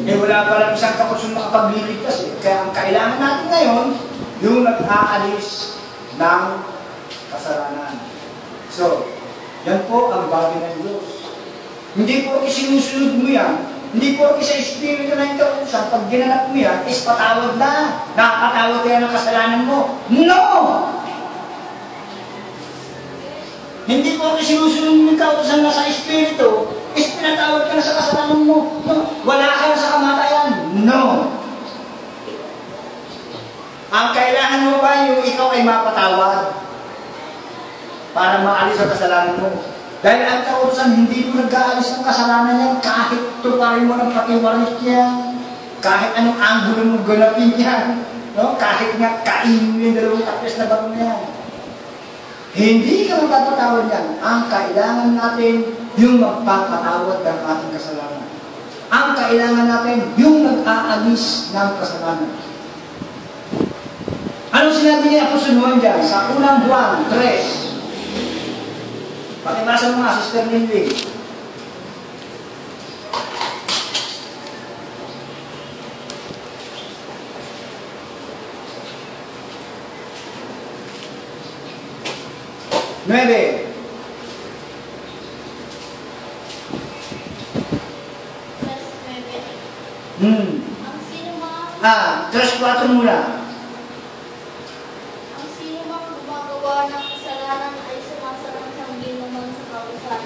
Eh wala pa lang isang kautos na makapagliligtas eh. Kaya ang kailangan natin ngayon, yung nag-aalis ng kasalanan. So, yan po ang bagay ng Diyos. Hindi po isinusunod mo yan, hindi po sa Espiritu na ito, pag ginanap mo yan, is patawad na. Nakapatawad kaya ng kasalanan mo. No! Hindi po isinusunod mo yung kautosan na sa Espiritu, is pinatawad ka na sa kasalanan mo. No. Wala ka na sa kamatayan. No! Ang kailangan mo ba yung ikaw ay mapatawad para maalis sa kasalanan mo? Dahil ang kautosan, hindi mo nag-aalis ng kasalanan yan kahit tuparin mo ng patiwarit yan, kahit anong anggulo mo ganapin yan, no? Kahit nga kainin mo yung 2 tapos na bago na yan. Hindi ka magpapatawad yan. Ang kailangan natin yung magpapatawad ng ating kasalanan. Ang kailangan natin yung nag-aalis ng kasalanan. Anong sinabi ni Apostol Juan dyan? Sa unang Juan 3. Pakibasa mo nga, Sister Lindy. Nueve. Ang sino mga... 3-4 muna. Ang sino mga gumagawa ng kasalanan ay sumasalangsang din naman sa kautusan.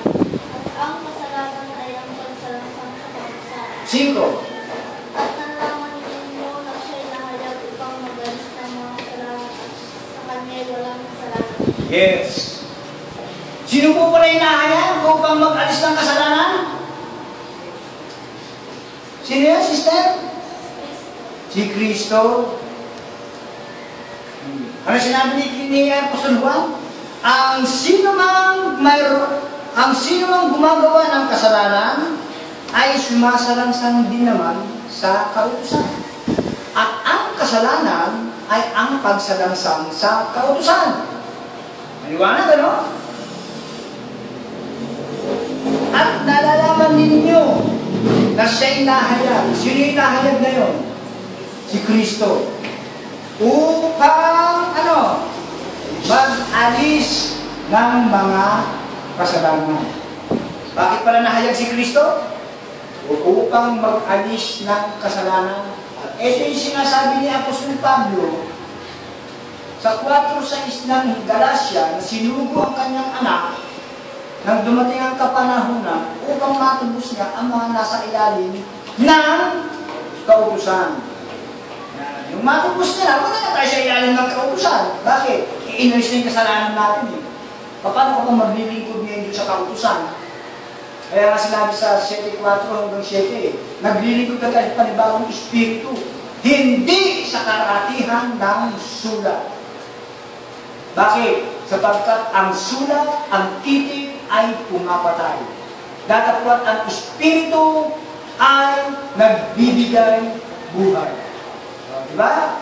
At ang kasalanan ay ang pagsalangsang sa kautusan. 5. At nalaman ninyo na siya'y nahayag upang magalis ng mga kasalanan at sa kanya'y walang kasalanan. Yes. Sino po pala yung nahayag upang mag-alis ng kasalanan? Sino yan, sister? Si Kristo. Ano sinabi ni Apostol Juan? Ang sino mang gumagawa ng kasalanan ay sumasalangsang din naman sa kautusan. At ang kasalanan ay ang pagsalangsang sa kautusan. Maliwanag, ano? At nalalaman ninyo na siya'y nahayag. Sino yung nahayag na yun? Si Kristo. Upang, mag-alis ng mga kasalanan. Bakit pala nahayag si Kristo? Upang mag-alis ng kasalanan. At ito yung sinasabi ni Apostol Pablo sa 4:6 ng Galatia na sinugo ang kanyang anak nang dumating ang kapanahunan upang matubos niya ang mga nasa ilalim ng kautusan. Yung matubos niya, wala na tayo sa ilalim ng kautusan. Bakit? Iinalis na yung kasalanan natin eh. Paano ka maglilingkod ngayon sa kautusan? Kaya nga sinabi sa 7:4 hanggang 7, naglilingkod ka tayo panibagong espiritu, hindi sa karatihan ng sulat. Bakit? Sapagkat ang sulat, ang titik, ay pumapatay. Datapwat ang espiritu ay nagbibigay buhay. Diba?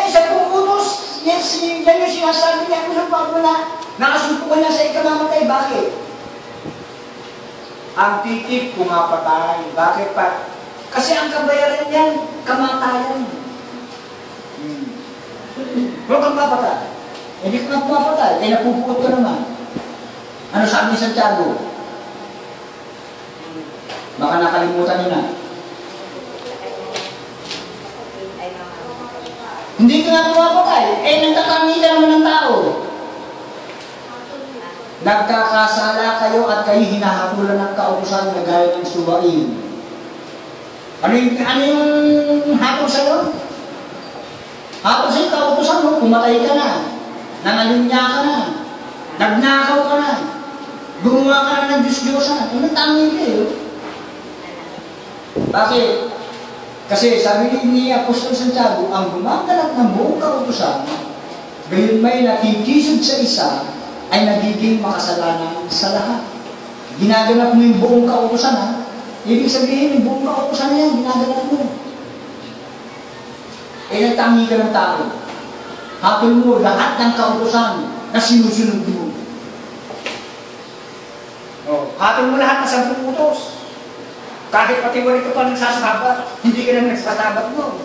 Sa pumutos, yan yung sinasabi niya kung Pablo na nakasumpukan niya sa ikamamatay. Bakit? Ang titik pumapatay. Bakit pa? Kasi ang kabayaran yan, kamatayan. Huwag kang papatay. Hindi ka pumapatay. Napupukot ka naman. Ano sabi ni Santiago? Baka nakalimutan niyo na. Hindi ka nga pumapatay. Nagtatangi ka naman ng tao. Nagkakasala kayo at kayo hinahapulan ng kautusan na gaya ng suwain. Ano yung hapon sa'yo? Hapon sa'yo kautusan mo, pumatay ka na. Nangalunya ka na. Nagnakaw ka na. Gumawa ka na ng Diyos-Diyosan. Ano tangi kayo? Bakit? Kasi sabi ni Apostol Santiago, ang gumaganap ng buong kautusan, gayon may nakikisod sa isa, ay nagiging makasalanan sa lahat. Ginaganap mo yung buong kautusan, ha? Ibig sabihin, yung buong kautusan na yan, ginaganap mo. Nagtangi ka ng tao. Hapon mo lahat ng kautusan na sinusunod mo. Hapon mo lahat ng 10 utos. Kahit pati wala ka pa nagsasabat, hindi ka na nagsasabat mo.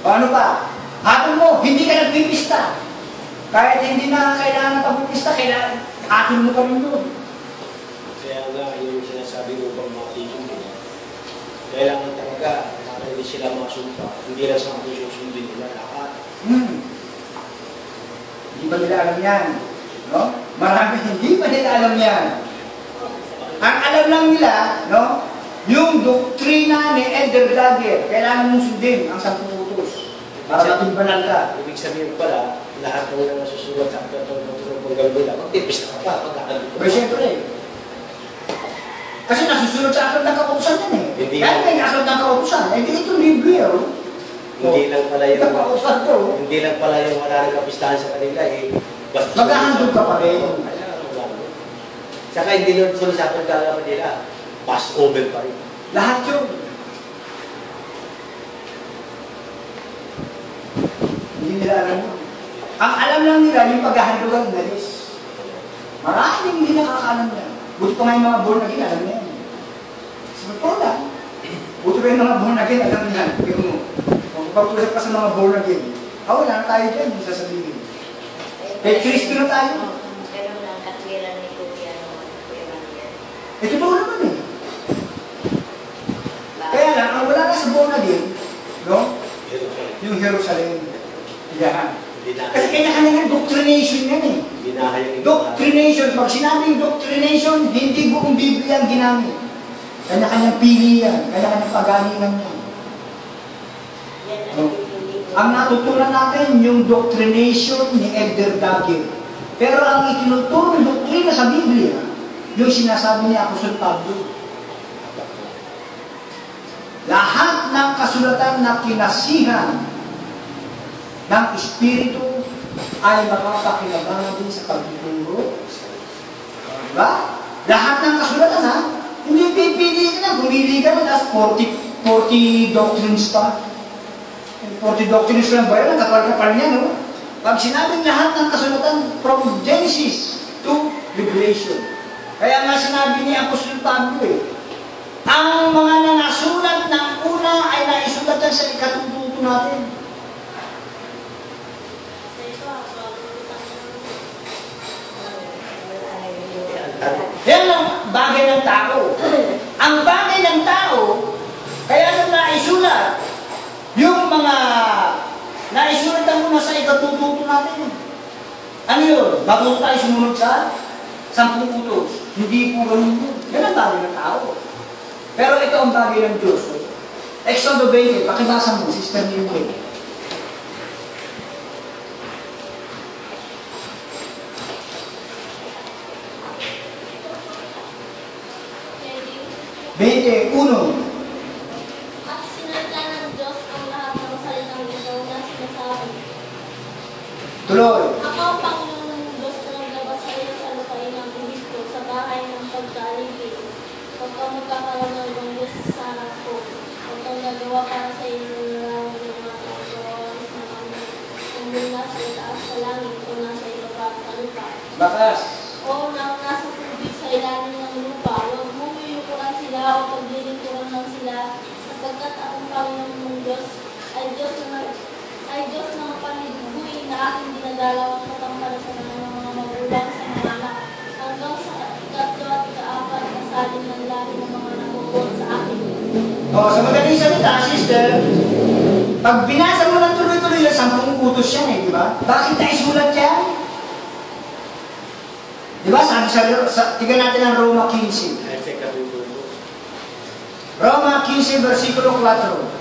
O ano pa? Hatol mo, hindi ka nagpipista. Kahit hindi na kailangan ng pagpipista, kailangan hatol mo pa rin doon. Kaya nga, yung sinasabi mo bang mga teaching nila, kailangan talaga, para hindi sila masumpa, hindi lang sa mga susundin nila, lahat. Hindi ba nila alam yan? No? Marami hindi ba nila alam yan? Ang alam lang nila, no? Yung doktrina ni Elder Dagger, kailangan mong sundin ang 10 utos para maging banal ka. Ibig sabihin pala, lahat ng mga nasusulat sa katong ng gawin magpipista ka pa, pagkakalit Pero siyempre, kasi nasusunod sa aklat ng kautusan yan eh. Hindi Kaya may aklat ng kautusan, eh di itong Biblia. Hindi lang pala yung Kautusan to. hindi lang pala yung wala nang kapistahan sa kanila eh. Maghahandog ka pa rin. Saka hindi nun sa pagkakaman nila, pass over pa rin. Lahat yun. Hindi nila alam yun. Ang alam lang nila, yung paghahandog ang inalis. Maraming hindi nakakaalam yan. Buti pa nga yung mga born again, alam niya yan. Sabi po lang. Buti pa yung mga born again, alam niya. Pero mo, magpapatuloy pa sa mga born again. Wala na tayo dyan, hindi sasabihin. Kay Kristo na tayo. Pero lang katwiran ni Kuya Totoo naman eh. Kaya lang, ang wala na sa born again, no? Yung Jerusalem. Yan. Kasi kanya-kanya doctrination yan eh. Doctrination. Pag sinabing doctrination, hindi buong Biblia ang ginamit. Kanya-kanyang pili yan. Kanya-kanyang pagalingan yan. No? Ang natutunan natin, yung doctrination ni Elder Dagger. Pero ang itinuturo ng doktrina sa Biblia, yung sinasabi ni Apostol Pablo. Lahat ng kasulatan na kinasihan ng Espiritu ay makapakinabangan din sa pagtuturo. Diba? Lahat ng kasulatan ha, hindi pipili ka na, pumili ka na, tapos 40 doctrines pa. 40 doctrines lang ba yan? Ang kapal-kapal niya, no? Pag sinabing lahat ng kasulatan from Genesis to Revelation. Kaya nga sinabi ni Apostol Pablo ang mga nangasulat ng una ay naisulat sa ikatututo natin. Yan ang bagay ng tao. Ang bagay ng tao, kaya nung naisulat, yung mga naisulat ang muna sa ikatututo natin. Ano yun? Bago tayo sumunod sa 10 utos. Hindi po ganun yun. Yan ang bagay ng tao. Pero ito ang bagay ng Diyos. Exodo 20, pakibasa mo, Sister Nilwe. At sinalita ng Diyos ang lahat ng salitang ito na sinasabi. Tuloy. Ako, Panginoon ng Diyos na naglabas sa iyo sa lupain ng Ehipto sa bahay ng pagkaaligid. Huwag kang magkakaroon ng bangis sa anak ko. Huwag kang nagawa para sa iyo ng larawang ng mga pagkawalis na kami. Kung mula sa itaas sa langit o nasa ibaba sa lupa. Bakas. O nang nasa tubig sa ilalim ng lupa, huwag mong iyukuran sila o paglilingkuran lang sila, sapagkat akong Panginoon mong Diyos ay Diyos na paniguin na aking dinadalaw at katampalasan ng mga magulang sa mga anak, hanggang sa ikatlo at ikaapat na salin ng lahi ng mga nakukuha sa akin. Sa madaling salita, sister, pag binasa mo ng tuloy-tuloy lang, 10 utos yan di ba? Bakit naisulat yan? Di ba? Sabi tignan natin ang Roma 15. Roma 15, versikulo 4.